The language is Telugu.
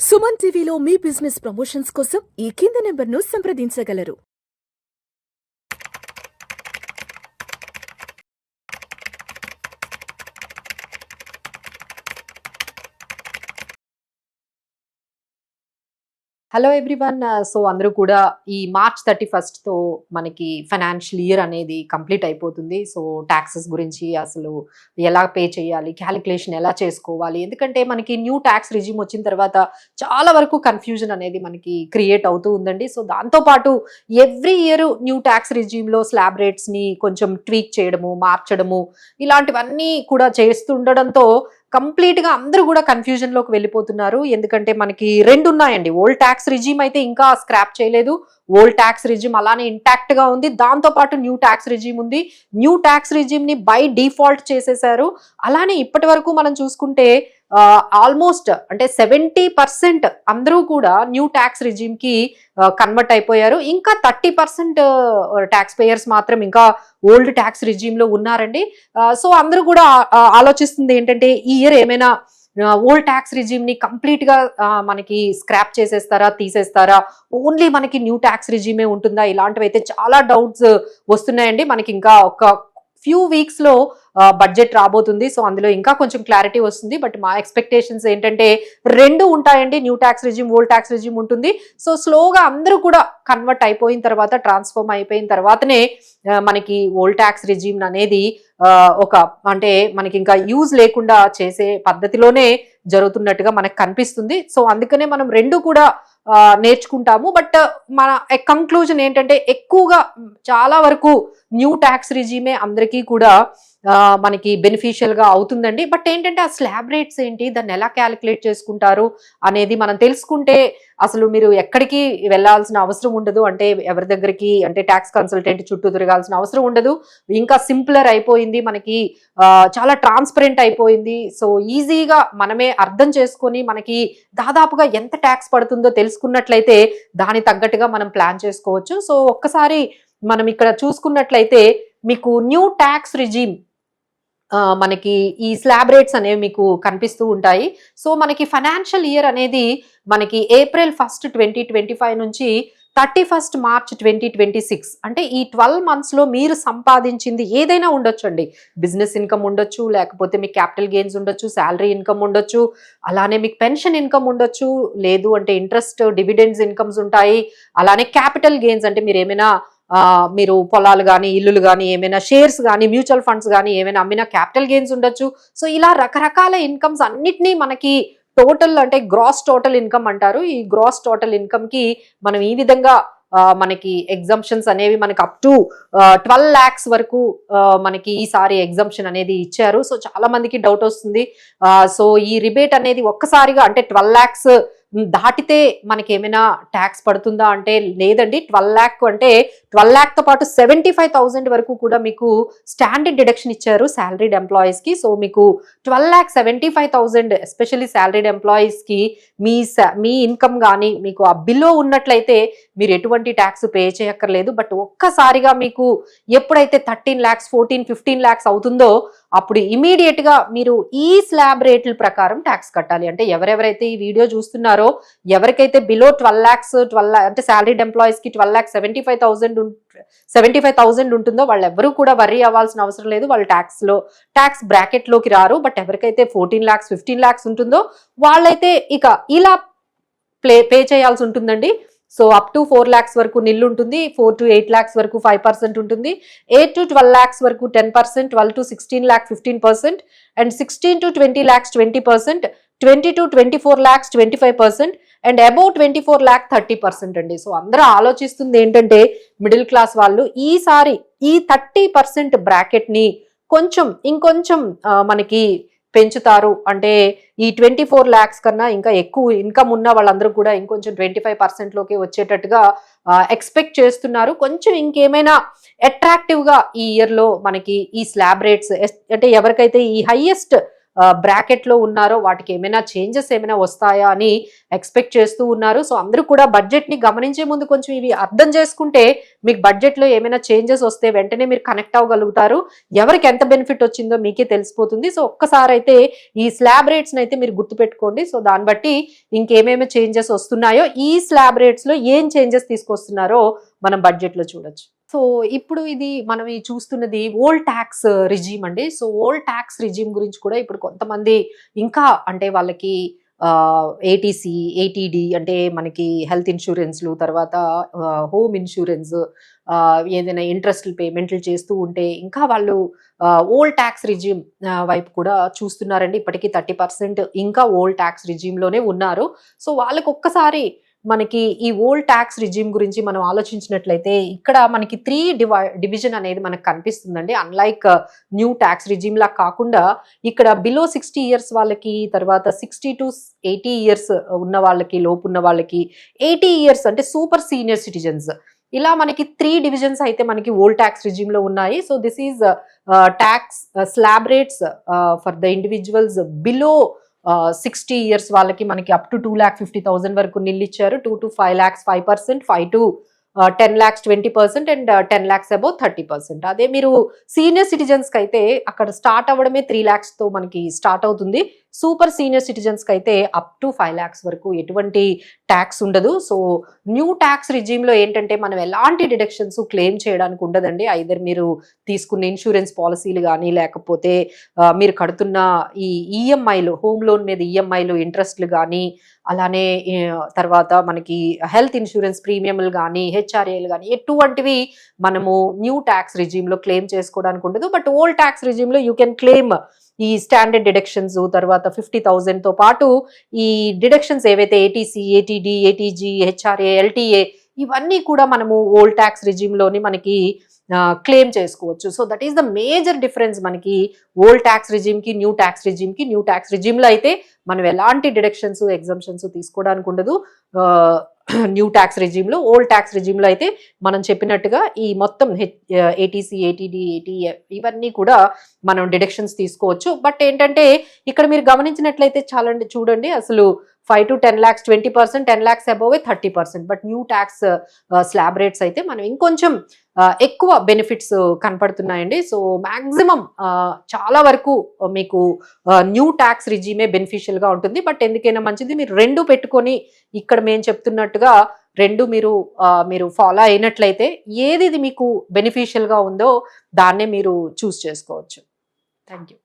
సుమన్ టీవీలో మీ బిజినెస్ ప్రమోషన్స్ కోసం ఈ కింది నెంబర్ను సంప్రదించగలరు. Hello everyone. సో అందరూ కూడా ఈ మార్చ్ 31తో మనకి ఫైనాన్షియల్ ఇయర్ అనేది కంప్లీట్ అయిపోతుంది. సో ట్యాక్సెస్ గురించి అసలు ఎలా పే చేయాలి, క్యాలిక్యులేషన్ ఎలా చేసుకోవాలి, ఎందుకంటే మనకి న్యూ ట్యాక్స్ రిజిమ్ వచ్చిన తర్వాత చాలా వరకు కన్ఫ్యూజన్ అనేది మనకి క్రియేట్ అవుతూ ఉందండి. సో దాంతోపాటు ఎవ్రీ ఇయర్ న్యూ ట్యాక్స్ రిజిమ్లో స్లాబ్ రేట్స్ని కొంచెం ట్వీక్ చేయడము, మార్చడము ఇలాంటివన్నీ కూడా చేస్తుండడంతో కంప్లీట్గా అందరూ కూడా కన్ఫ్యూజన్లోకి వెళ్ళిపోతున్నారు. ఎందుకంటే మనకి రెండు ఉన్నాయండి. ఓల్డ్ ట్యాక్స్ రిజిమ్ అయితే ఇంకా స్క్రాప్ చేయలేదు, ఓల్డ్ ట్యాక్స్ రిజిమ్ అలానే ఇంటాక్ట్ గా ఉంది. దాంతో పాటు న్యూ ట్యాక్స్ రిజిమ్ ఉంది. న్యూ ట్యాక్స్ రిజిమ్ ని బై డిఫాల్ట్ చేసేశారు. అలానే ఇప్పటి వరకు మనం చూసుకుంటే ఆల్మోస్ట్ అంటే 70% అందరూ కూడా న్యూ ట్యాక్స్ రిజిమ్ కి కన్వర్ట్ అయిపోయారు. ఇంకా 30% ట్యాక్స్ పేయర్స్ మాత్రం ఇంకా ఓల్డ్ ట్యాక్స్ రిజిమ్ లో ఉన్నారండి. సో అందరూ కూడా ఆలోచిస్తుంది ఏంటంటే ఈ ఇయర్ ఏమైనా ఓల్డ్ ట్యాక్స్ రిజిమ్ ని కంప్లీట్ గా మనకి స్క్రాప్ చేసేస్తారా, తీసేస్తారా, ఓన్లీ మనకి న్యూ ట్యాక్స్ రిజిమే ఉంటుందా, ఇలాంటివి అయితే చాలా డౌట్స్ వస్తున్నాయండి. మనకి ఇంకా ఒక ఫ్యూ వీక్స్ లో బడ్జెట్ రాబోతుంది. సో అందులో ఇంకా కొంచెం క్లారిటీ వస్తుంది. బట్ మా ఎక్స్పెక్టేషన్స్ ఏంటంటే రెండు ఉంటాయండి, new tax regime, old tax regime ఉంటుంది. సో స్లోగా అందరూ కూడా కన్వర్ట్ అయిపోయిన తర్వాత, ట్రాన్స్ఫార్మ్ అయిపోయిన తర్వాతనే మనకి ఓల్డ్ ట్యాక్స్ రిజిమ్ అనేది ఒక అంటే మనకి ఇంకా యూజ్ లేకుండా చేసే పద్ధతిలోనే జరుగుతున్నట్టుగా మనకు కనిపిస్తుంది. సో అందుకనే మనం రెండు కూడా నేర్చుకుంటాము. బట్ మన కంక్లూజన్ ఏంటంటే ఎక్కువగా చాలా వరకు న్యూ ట్యాక్స్ రిజిమే అందరికీ కూడా మనకి బెనిఫిషియల్ గా అవుతుందండి. బట్ ఏంటంటే ఆ స్లాబ్ రేట్స్ ఏంటి, దాన్ని ఎలా క్యాలిక్యులేట్ చేసుకుంటారు అనేది మనం తెలుసుకుంటే అసలు మీరు ఎక్కడికి వెళ్లాల్సిన అవసరం ఉండదు. అంటే ఎవరి దగ్గరికి అంటే ట్యాక్స్ కన్సల్టెంట్ చుట్టూ తిరగాల్సిన అవసరం ఉండదు. ఇంకా సింప్లర్ అయిపోయింది, మనకి చాలా ట్రాన్స్పరెంట్ అయిపోయింది. సో ఈజీగా మనమే అర్థం చేసుకొని మనకి దాదాపుగా ఎంత ట్యాక్స్ పడుతుందో తెలుసుకున్నట్లయితే దాని తగ్గట్టుగా మనం ప్లాన్ చేసుకోవచ్చు. సో ఒక్కసారి మనం ఇక్కడ చూసుకున్నట్లయితే మీకు న్యూ ట్యాక్స్ రిజిమ్ మనకి ఈ స్లాబ్ రేట్స్ అనేవి మీకు కనిపిస్తూ ఉంటాయి. సో మనకి ఫైనాన్షియల్ ఇయర్ అనేది మనకి April 1, 2025 నుంచి 31 March 2026 అంటే ఈ 12 months లో మీరు సంపాదించింది ఏదైనా ఉండొచ్చు అండి. బిజినెస్ ఇన్కమ్ ఉండొచ్చు, లేకపోతే మీకు క్యాపిటల్ గెయిన్స్ ఉండొచ్చు, శాలరీ ఇన్కమ్ ఉండొచ్చు, అలానే మీకు పెన్షన్ ఇన్కమ్ ఉండొచ్చు, లేదు అంటే ఇంట్రెస్ట్ డివిడెండ్స్ ఇన్కమ్స్ ఉంటాయి, అలానే క్యాపిటల్ గెయిన్స్ అంటే మీరు ఏమైనా మీరు పొలాలు కానీ, ఇల్లులు కానీ, ఏమైనా షేర్స్ కానీ, మ్యూచువల్ ఫండ్స్ కానీ ఏమైనా అమ్మినా క్యాపిటల్ గెయిన్స్ ఉండొచ్చు. సో ఇలా రకరకాల ఇన్కమ్స్ అన్నిటినీ మనకి టోటల్ అంటే గ్రాస్ టోటల్ ఇన్కమ్ అంటారు. ఈ గ్రాస్ టోటల్ ఇన్కమ్ కి మనం ఈ విధంగా మనకి ఎగ్జంప్షన్స్ అనేవి మనకి అప్ టు 12 lakhs వరకు మనకి ఈసారి ఎగ్జంప్షన్ అనేది ఇచ్చారు. సో చాలా మందికి డౌట్ వస్తుంది, సో ఈ రిబేట్ అనేది ఒక్కసారిగా అంటే 12 lakhs దాటితే మనకి ఏమైనా ట్యాక్స్ పడుతుందా అంటే లేదండి. 12 lakh అంటే 12 lakh తో పాటు 75,000 వరకు కూడా మీకు స్టాండర్డ్ డిడక్షన్ ఇచ్చారు సాలరీడ్ ఎంప్లాయీస్ కి. సో మీకు 12,75,000 ఎస్పెషల్లీ సాలరీడ్ ఎంప్లాయీస్ కి మీ ఇన్కమ్ కానీ మీకు ఆ బిలో ఉన్నట్లయితే మీరు ఎటువంటి ట్యాక్స్ పే చేయక్కర్లేదు. బట్ ఒక్కసారిగా మీకు ఎప్పుడైతే 13 lakhs 14 15 lakhs అవుతుందో అప్పుడు ఇమీడియట్ గా మీరు ఈ స్లాబ్ రేట్ల ప్రకారం ట్యాక్స్ కట్టాలి. అంటే ఎవరెవరైతే ఈ వీడియో చూస్తున్నారో ఎవరికైతే బిలో 12 lakhs అంటే సాలరీడ్ ఎంప్లాయీస్ కి 12,75,000 ఉంటుందో వాళ్ళు ఎవరు కూడా వర్రీ అవ్వాల్సిన అవసరం లేదు. వాళ్ళు ట్యాక్స్ బ్రాకెట్ లోకి రారు. బట్ ఎవరికైతే 14 lakhs 15 lakhs ఉంటుందో వాళ్ళైతే ఇక ఇలా పే చేయాల్సి ఉంటుందండి. సో అప్ టు 4 lakhs వరకు నిల్ ఉంటుంది, 4 to 8 lakhs వరకు 5% ఉంటుంది, 8 to 12 lakhs వరకు 10%, 12 to 16 lakh 15%, and 16 to 20 lakhs 20%, 20 to 24 lakhs 25%, and above 24 lakh 30% అండి. సో అందరూ ఆలోచిస్తుంది ఏంటంటే మిడిల్ క్లాస్ వాళ్ళు ఈసారి ఈ 30% బ్రాకెట్ ని ఇంకొంచెం మనకి పెంచుతారు. అంటే ఈ 24 lakhs కన్నా ఇంకా ఎక్కువ ఇన్కమ్ ఉన్న వాళ్ళందరూ కూడా ఇంకొంచెం 25% లోకి వచ్చేటట్టుగా ఎక్స్పెక్ట్ చేస్తున్నారు. కొంచెం ఇంకేమైనా అట్రాక్టివ్ గా ఈ ఇయర్ లో మనకి ఈ స్లాబ్ రేట్స్ అంటే ఎవరికైతే ఈ హైయెస్ట్ బ్రాకెట్ లో ఉన్నారో వాటికి ఏమైనా చేంజెస్ ఏమైనా వస్తాయా అని ఎక్స్పెక్ట్ చేస్తూ ఉన్నారు. సో అందరూ కూడా బడ్జెట్ ని గమనించే ముందు కొంచెం ఇవి అర్థం చేసుకుంటే మీకు బడ్జెట్ లో ఏమైనా చేంజెస్ వస్తే వెంటనే మీరు కనెక్ట్ అవ్వగలుగుతారు. ఎవరికి ఎంత బెనిఫిట్ వచ్చిందో మీకే తెలిసిపోతుంది. సో ఒక్కసారి అయితే ఈ స్లాబ్ రేట్స్ అయితే మీరు గుర్తుపెట్టుకోండి. సో దాన్ని బట్టి ఇంకేమేమి చేంజెస్ వస్తున్నాయో, ఈ స్లాబ్ రేట్స్ లో ఏం చేంజెస్ తీసుకొస్తున్నారో మనం బడ్జెట్ లో చూడొచ్చు. సో ఇప్పుడు ఇది మనం ఈ చూస్తున్నది ఓల్డ్ ట్యాక్స్ రిజీమ్ అండి. సో ఓల్డ్ ట్యాక్స్ రిజీమ్ గురించి కూడా ఇప్పుడు కొంతమంది ఇంకా అంటే వాళ్ళకి ఏటీసీ, ఏటీడీ అంటే మనకి హెల్త్ ఇన్సూరెన్స్లు, తర్వాత హోమ్ ఇన్సూరెన్స్, ఏదైనా ఇంట్రెస్ట్ పేమెంట్లు చేస్తూ ఉంటే ఇంకా వాళ్ళు ఓల్డ్ ట్యాక్స్ రిజీమ్ వైపు కూడా చూస్తున్నారండి. ఇప్పటికీ 30% ఇంకా ఓల్డ్ ట్యాక్స్ రిజీమ్లోనే ఉన్నారు. సో వాళ్ళకి ఒక్కసారి మనకి ఈ ఓల్డ్ ట్యాక్స్ రిజీమ్ గురించి మనం ఆలోచించినట్లయితే ఇక్కడ మనకి 3 డివిజన్ అనేది మనకు కనిపిస్తుందండి. అన్లైక్ న్యూ ట్యాక్స్ రిజీమ్ లా కాకుండా ఇక్కడ బిలో 60 ఇయర్స్ వాళ్ళకి, తర్వాత 60 to 80 ఇయర్స్ ఉన్న వాళ్ళకి, లోపు ఉన్న వాళ్ళకి, 80 ఇయర్స్ అంటే సూపర్ సీనియర్ సిటిజన్స్, ఇలా మనకి 3 డివిజన్స్ అయితే మనకి ఓల్డ్ ట్యాక్స్ రిజీమ్ లో ఉన్నాయి. So this is tax slab rates for the individuals below 60 years వాళ్ళకి మనకి అప్ టు 2,50,000 వరకు నిల్ ఇచ్చారు. 2 to 5 lakhs 5%, 5 to 10 lakhs 20% and 10 lakhs above 30%. అదే మీరు సీనియర్ సిటిజన్స్ కి అయితే అక్కడ స్టార్ట్ అవ్వడమే 3 lakhs తో మనకి స్టార్ట్ అవుతుంది. సూపర్ సీనియర్ సిటిజన్స్ కి అయితే అప్ టు 5 lakhs వరకు ఎటువంటి ట్యాక్స్ ఉండదు. సో న్యూ ట్యాక్స్ రిజీమ్ లో ఏంటంటే మనం ఎలాంటి డిడక్షన్స్ క్లెయిమ్ చేయడానికి ఉండదండి. ఐదర్ మీరు తీసుకున్న ఇన్సూరెన్స్ పాలసీలు కానీ, లేకపోతే మీరు కడుతున్న ఈ ఈఎంఐలు, హోమ్ లోన్ మీద ఈఎంఐలు ఇంట్రెస్ట్లు కానీ, అలానే తర్వాత మనకి హెల్త్ ఇన్సూరెన్స్ ప్రీమియంలు కానీ, హెచ్ఆర్ఏలు కానీ ఎటువంటివి మనము న్యూ ట్యాక్స్ రిజీమ్ లో క్లెయిమ్ చేసుకోవడానికి ఉండదు. బట్ ఓల్డ్ ట్యాక్స్ రిజీమ్ లో యూ కెన్ క్లెయిమ్ ఈ స్టాండర్డ్ డిడక్షన్స్, తర్వాత 50,000 తో పాటు ఈ డిడక్షన్స్ ఏవైతే ATC, ATD, ATG, HRA, LTA ఇవన్నీ కూడా మనము ఓల్డ్ ట్యాక్స్ రిజీమ్ లోని మనకి క్లెయిమ్ చేసుకోవచ్చు. So that is the major difference మనకి ఓల్డ్ ట్యాక్స్ రిజీమ్ కి, న్యూ ట్యాక్స్ రిజీమ్ కి. న్యూ ట్యాక్స్ రిజీమ్ లో అయితే మనం ఎలాంటి డిడక్షన్స్, ఎగ్జంప్షన్స్ తీసుకోవడానికి ఉండదు న్యూ ట్యాక్స్ రిజీమ్ లో. ఓల్డ్ ట్యాక్స్ రిజీమ్ లో అయితే మనం చెప్పినట్టుగా ఈ మొత్తం ఏటీసీ, ఏటీడీ, ఏటీఏ ఇవన్నీ కూడా మనం డిడక్షన్స్ తీసుకోవచ్చు. బట్ ఏంటంటే ఇక్కడ మీరు గమనించినట్లయితే చూడండి, అసలు 5 to 10 lakhs 20%, 10 lakhs above 30%. But new tax slab rates అయితే మనం ఇంకొంచెం ఎక్కువ బెనిఫిట్స్ కనపడుతున్నాయండి. సో మాక్సిమం చాలా వరకు మీకు న్యూ ట్యాక్స్ రిజీమే బెనిఫిషియల్ గా ఉంటుంది. బట్ ఎందుకైనా మంచిది మీరు రెండు పెట్టుకొని, ఇక్కడ మేము చెప్తున్నట్టుగా రెండు మీరు ఫాలో అయినట్లయితే ఏది మీకు బెనిఫిషియల్ గా ఉందో దాన్నే మీరు చూస్ చేసుకోవచ్చు. Thank you.